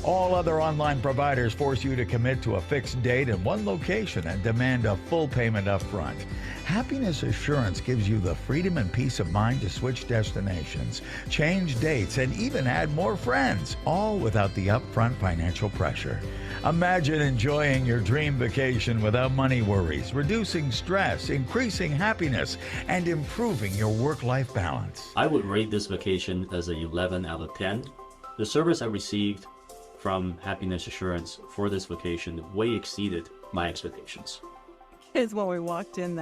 All other online providers force you to commit to a fixed date and one location and demand a full payment up front. Happiness Assurance gives you the freedom and peace of mind to switch destinations, change dates, and even add more friends, all without the upfront financial pressure. Imagine enjoying your dream vacation without money worries, reducing stress, increasing happiness, and improving your work-life balance. I would rate this vacation as an 11 out of 10. The service I received from Happiness Assurance for this vacation way exceeded my expectations. Kids, when we walked in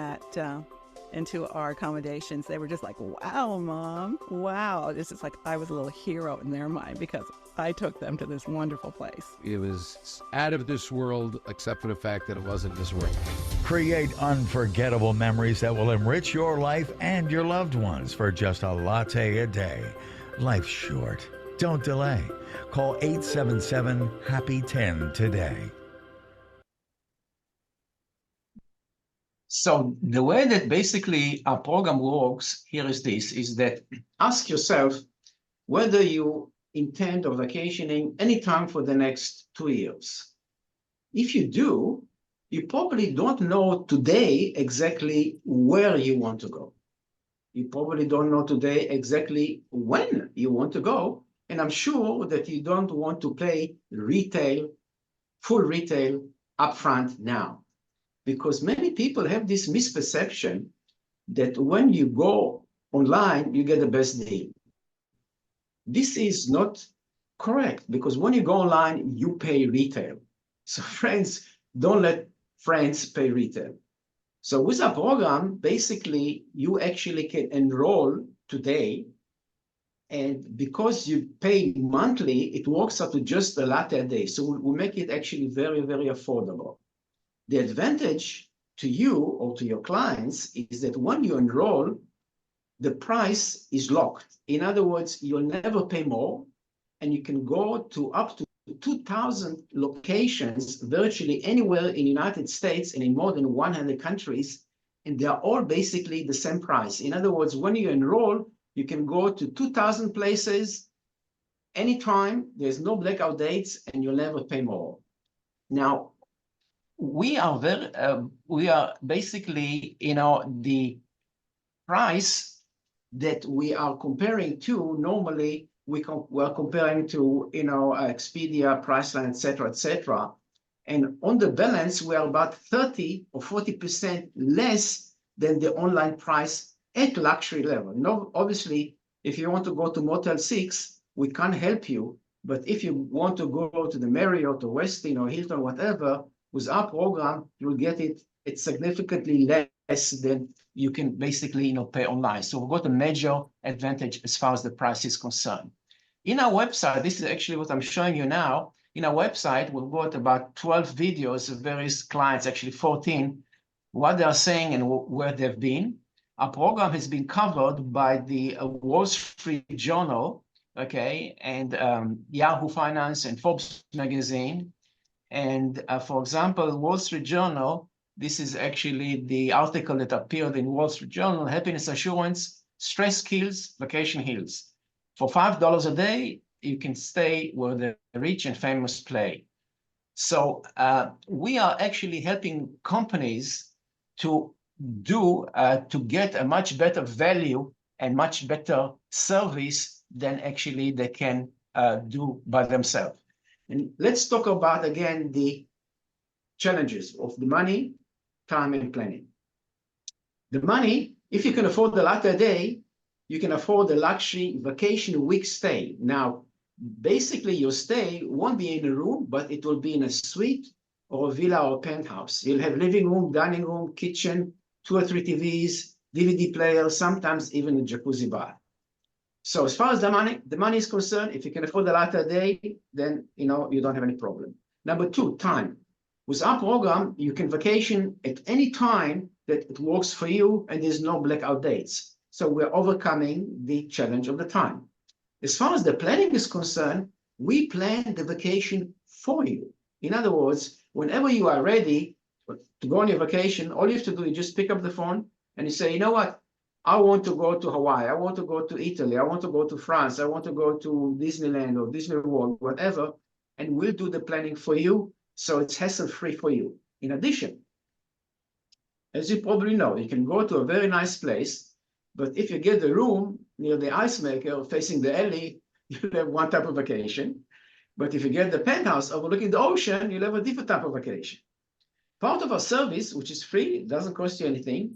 into our accommodations, they were just like, wow, Mom, wow. It's just like I was a little hero in their mind because I took them to this wonderful place. It was out of this world, except for the fact that it wasn't this world. Create unforgettable memories that will enrich your life and your loved ones for just a latte a day. Life's short. Don't delay. Call 877-HAPPY-10 today. So the way that basically our program works here is this, is that ask yourself whether you intend on vacationing anytime for the next 2 years. If you do, you probably don't know today exactly where you want to go. You probably don't know today exactly when you want to go. And I'm sure that you don't want to pay full retail upfront now. Because many people have this misperception that when you go online, you get the best deal. This is not correct, because when you go online, you pay retail. So friends, don't let friends pay retail. So with our program, basically, you actually can enroll today. And because you pay monthly, it works out to just a latte a day. So we make it actually very, very affordable. The advantage to you or to your clients is that when you enroll, the price is locked. In other words, you'll never pay more, and you can go to up to 2,000 locations virtually anywhere in the United States and in more than 100 countries, and they are all basically the same price. In other words, when you enroll, you can go to 2,000 places anytime. There's no blackout dates, and you'll never pay more. Now, we are basically, the price that we are comparing to, normally we're comparing to, Expedia, Priceline, et cetera. And on the balance, we are about 30 or 40% less than the online price at luxury level. No, obviously, if you want to go to Motel 6, we can't help you. But if you want to go to the Marriott or Westin or Hilton, whatever, with our program, you'll get it at significantly less than you can basically pay online. So we've got a major advantage as far as the price is concerned. In our website, this is actually what I'm showing you now. In our website, we've got about 12 videos of various clients, actually 14, what they are saying and where they've been. Our program has been covered by the Wall Street Journal, okay, and Yahoo Finance and Forbes magazine. And for example, Wall Street Journal, this is actually the article that appeared in Wall Street Journal, Happiness Assurance, Stress Kills, Vacation Heals. For $5 a day, you can stay where the rich and famous play. So we are actually helping companies to get a much better value and much better service than actually they can do by themselves. And let's talk about, again, the challenges of the money, time, and planning. The money, if you can afford the latte a day, you can afford a luxury vacation week stay. Now, basically, your stay won't be in a room, but it will be in a suite or a villa or a penthouse. You'll have living room, dining room, kitchen, 2 or 3 TVs, DVD player, sometimes even a jacuzzi bar. So as far as the money is concerned, if you can afford the latte a day, then you don't have any problem. Number 2, time. With our program, you can vacation at any time that it works for you, and there's no blackout dates. So we're overcoming the challenge of the time. As far as the planning is concerned, we plan the vacation for you. In other words, whenever you are ready to go on your vacation, all you have to do is just pick up the phone and you say, you know what? I want to go to Hawaii. I want to go to Italy. I want to go to France. I want to go to Disneyland or Disney World, whatever. And we'll do the planning for you. So it's hassle-free for you. In addition, as you probably know, you can go to a very nice place, but if you get the room near the ice maker facing the alley, you'll have one type of vacation. But if you get the penthouse overlooking the ocean, you'll have a different type of vacation. Part of our service, which is free, it doesn't cost you anything,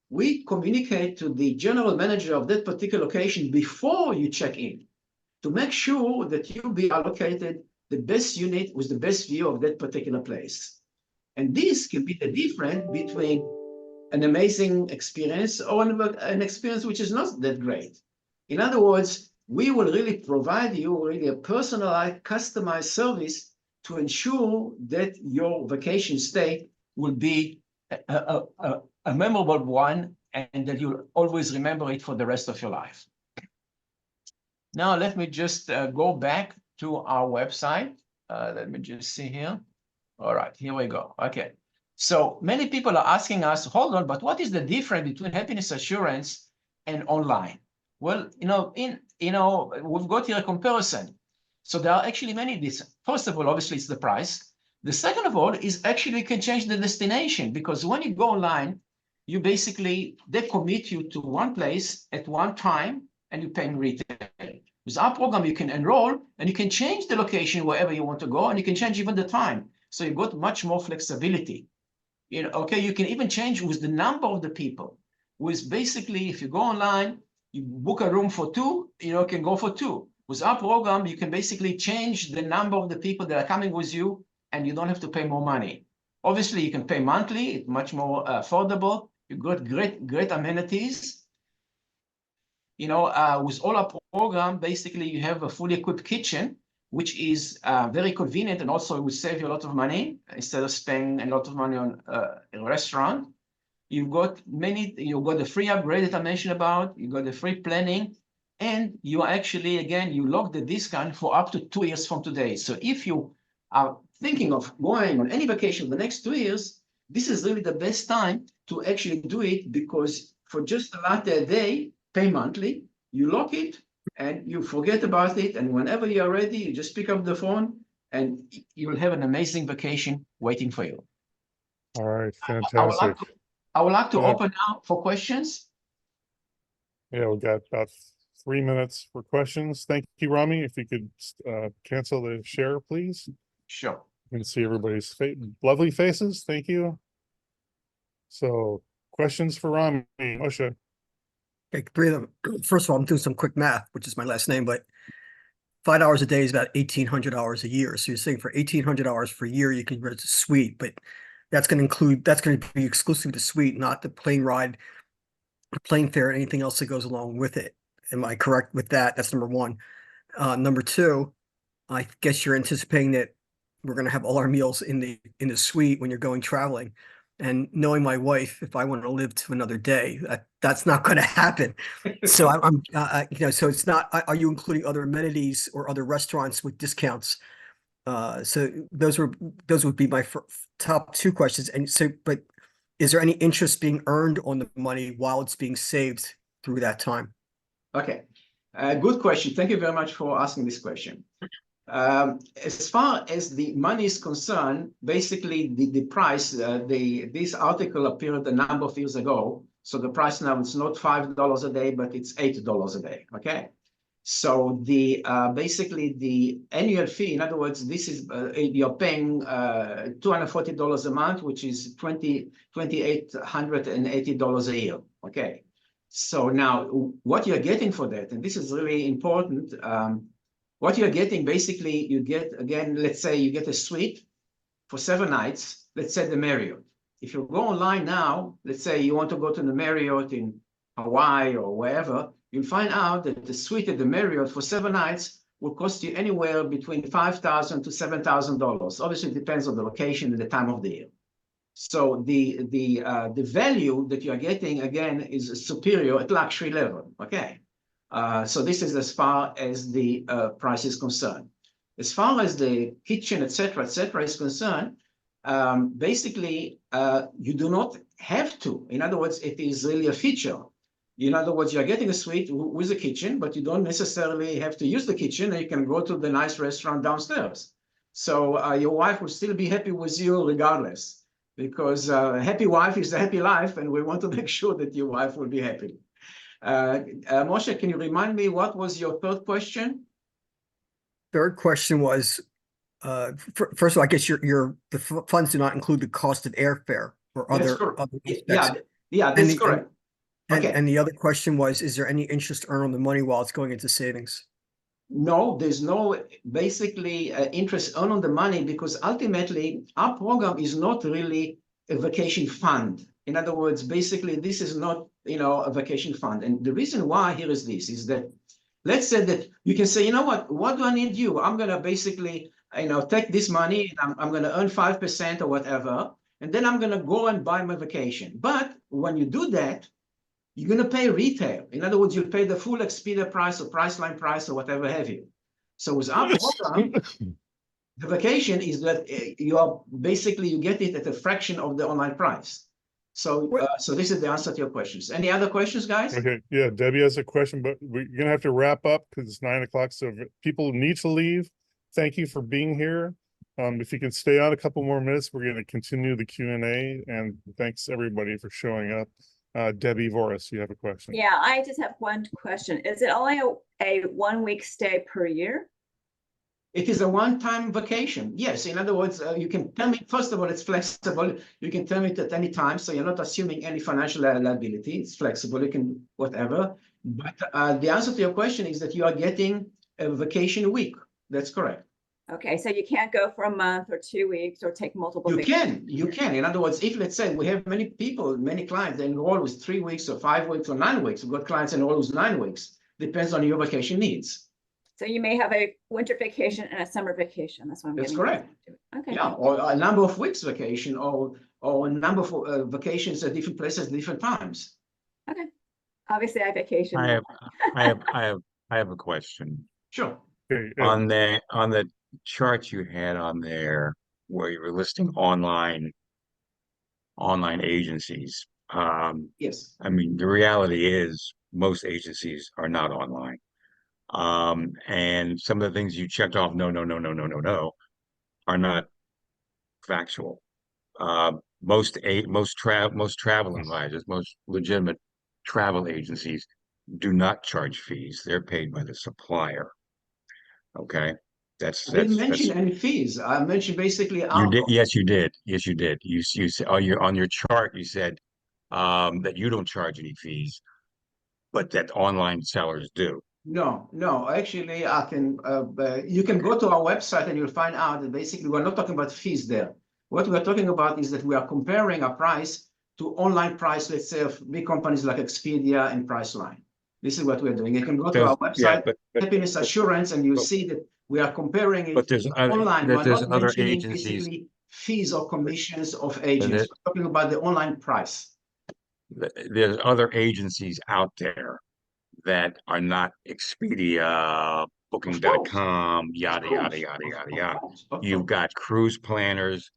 we communicate to the general manager of that particular location before you check in to make sure that you'll be allocated the best unit with the best view of that particular place. And this can be the difference between an amazing experience or an experience which is not that great. In other words, we will really provide you really a personalized, customized service to ensure that your vacation stay will be a memorable one and that you'll always remember it for the rest of your life. Now, let me just go back to our website. Let me just see here. All right, here we go. Okay. So many people are asking us, hold on, but what is the difference between happiness assurance and online? Well, we've got here a comparison. So there are actually many differences. First of all, obviously, it's the price. The second of all is actually you can change the destination, because when you go online, you basically, they commit you to one place at one time and you pay in retail. With our program, you can enroll and you can change the location wherever you want to go, and you can change even the time. So you've got much more flexibility. Okay, you can even change with the number of the people. With basically, if you go online, you book a room for 2, you can go for 2. With our program, you can basically change the number of the people that are coming with you, and you don't have to pay more money. Obviously, you can pay monthly, it's much more affordable. You've got great amenities. With all our program, basically, you have a fully equipped kitchen, which is very convenient, and also it will save you a lot of money instead of spending a lot of money on a restaurant. You've got the free upgrade that I mentioned about, you've got the free planning, and you actually, again, you lock the discount for up to 2 years from today. So if you are thinking of going on any vacation for the next 2 years, this is really the best time to actually do it, because for just a latte a day, pay monthly, you lock it, and you forget about it. And whenever you're ready, you just pick up the phone and you'll have an amazing vacation waiting for you. All right, fantastic. I would like to open now for questions. Yeah, we got about 3 minutes for questions. Thank you, Rami. If you could cancel the share, please. Sure. You can see everybody's lovely faces. Thank you. So, questions for Rami, Moshe. Okay, 3 of them. First of all, I'm doing some quick math, which is my last name, but $5 a day is about $1,800 a year. So you're saying for $1,800 for a year, you can rent a suite, but that's going to be exclusive to suite, not the plane ride, the plane fare, and anything else that goes along with it. Am I correct with that? That's number one. Number two, I guess you're anticipating that we're going to have all our meals in the suite when you're going traveling. And knowing my wife, if I want to live to another day, that's not going to happen. So so it's not. Are you including other amenities or other restaurants with discounts? So those would be my top 2 questions. And so, but is there any interest being earned on the money while it's being saved through that time? Okay, good question. Thank you very much for asking this question. As far as the money is concerned, basically the price, this article appeared a number of years ago. So the price now is not $5 a day, but it's $8 a day. Okay. So the basically the annual fee, in other words, this is you're paying $240 a month, which is $2,880 a year. Okay. So now what you're getting for that, and this is really important, what you're getting, basically, you get, again, let's say you get a suite for 7 nights, let's say the Marriott. If you go online now, let's say you want to go to the Marriott in Hawaii or wherever, you'll find out that the suite at the Marriott for 7 nights will cost you anywhere between $5,000 to $7,000. Obviously, it depends on the location and the time of the year. So the value that you're getting, again, is superior at luxury level, okay? So this is as far as the price is concerned. As far as the kitchen, et cetera, is concerned, basically, you do not have to. In other words, it is really a feature. In other words, you're getting a suite with a kitchen, but you don't necessarily have to use the kitchen, and you can go to the nice restaurant downstairs. So your wife will still be happy with you regardless, because a happy wife is a happy life, and we want to make sure that your wife will be happy. Moshe, can you remind me what was your third question? Third question was, first of all, I guess the funds do not include the cost of airfare or other aspects. Yeah, that's correct. And the other question was, is there any interest earned on the money while it's going into savings? No, there's no basically interest earned on the money, because ultimately our program is not really a vacation fund. In other words, basically, this is not, a vacation fund. And the reason why here is this, is that let's say that you can say, you know what do I need you? I'm going to basically, take this money, and I'm going to earn 5% or whatever, and then I'm going to go and buy my vacation. But when you do that, you're going to pay retail. In other words, you'll pay the full Expedia price or Priceline price or whatever have you. So with our program, the vacation is that you get it at a fraction of the online price. So so this is the answer to your questions. Any other questions, guys? Okay, yeah, Debbie has a question, but we're gonna have to wrap up because it's 9 o'clock. So if people need to leave, thank you for being here. If you can stay on a couple more minutes, we're going to continue the Q&A, and thanks everybody for showing up. Debbie Voris, you have a question. Yeah, I just have one question. Is it only a 1 week stay per year? It is a one-time vacation. Yes. In other words, you can term it. First of all, it's flexible. You can term it at any time. So you're not assuming any financial liability. It's flexible. You can whatever. But the answer to your question is that you are getting a vacation week. That's correct. Okay. So you can't go for a month or 2 weeks or take multiple vacations. You can. In other words, if let's say we have many people, many clients, they enroll with 3 weeks or 5 weeks or 9 weeks. We've got clients enroll with 9 weeks. Depends on your vacation needs. So you may have a winter vacation and a summer vacation. That's what I'm getting. That's correct. Okay. Yeah, or a number of weeks vacation, or a number of vacations at different places, different times. Okay. Obviously, I vacation. I have a question. Sure. Okay, on the chart you had on there where you were listing online agencies. Yes. I mean, the reality is most agencies are not online. And some of the things you checked off, no, are not factual. Most travel advisors, most legitimate travel agencies do not charge fees. They're paid by the supplier. Okay, I didn't mention any fees. I mentioned basically you did. Yes, you did. Yes, you did. You said on your chart you said that you don't charge any fees, but that online sellers do. No, no, actually, I can. You can go to our website and you'll find out that basically we're not talking about fees there. What we're talking about is that we are comparing a price to online price, let's say, of big companies like Expedia and Priceline. This is what we're doing. You can go to our website, Happiness Assurance, and you'll see that we are comparing it online. We're not mentioning basically fees or commissions of agents. We're talking about the online price. There's other agencies out there that are not Expedia, Booking.com, yada, yada, yada, yada, yada. You've got cruise planners,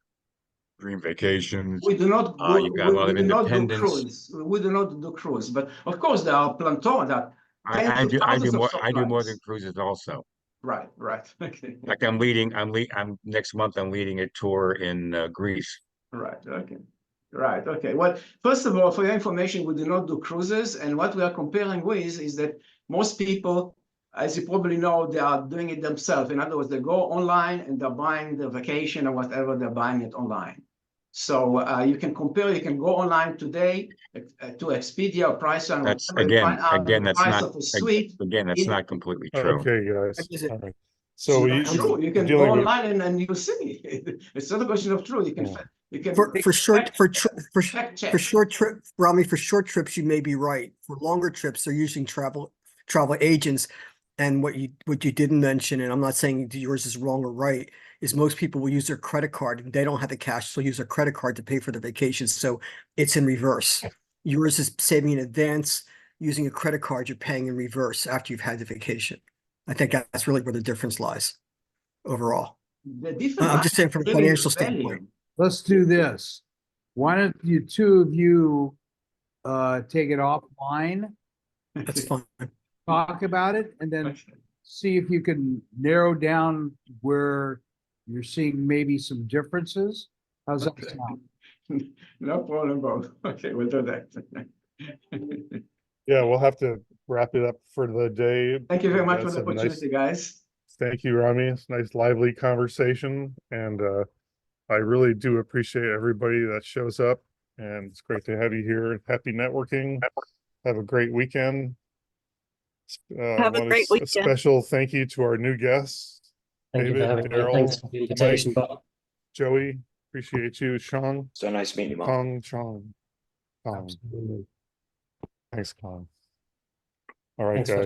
Dream Vacations. We do not do, you've got a lot of independents. Cruise. We do not do cruise, but of course there are plantons that I do more than cruises also. Right, right. Okay. Like next month I'm leading a tour in Greece. Right, okay. Right, okay. Well, first of all, for your information, we do not do cruises, and what we are comparing with is that most people, as you probably know, they are doing it themselves. In other words, they go online and they're buying the vacation or whatever, they're buying it online. So you can compare, you can go online today to Expedia or Priceline. That's not completely true. Okay, guys. All right. So you can go online and you'll see. It's not a question of truth. You can for short trip, Rami, for short trips you may be right. For longer trips, they're using travel agents. And what you didn't mention, and I'm not saying yours is wrong or right, is most people will use their credit card and they don't have the cash, so use their credit card to pay for their vacations. So it's in reverse. Yours is saving in advance. Using a credit card, you're paying in reverse after you've had the vacation. I think that's really where the difference lies overall. I'm just saying from a financial standpoint. Let's do this. Why don't you two of you take it offline? That's fine. Talk about it and then see if you can narrow down where you're seeing maybe some differences. How's that sound? No problem, Bob. Okay, we'll do that. Yeah, we'll have to wrap it up for the day. Thank you very much for the opportunity, guys. Thank you, Rami. It's a nice, lively conversation. And I really do appreciate everybody that shows up. And it's great to have you here. Happy networking. Have a great weekend. Have a great weekend. A special thank you to our new guests. Thank David, you for having me. Daryl, Thanks for the invitation, Bob. Joey, appreciate you. Sean. So nice meeting you, Mom. Kong. Thanks, Kong. All right, Thanks, guys.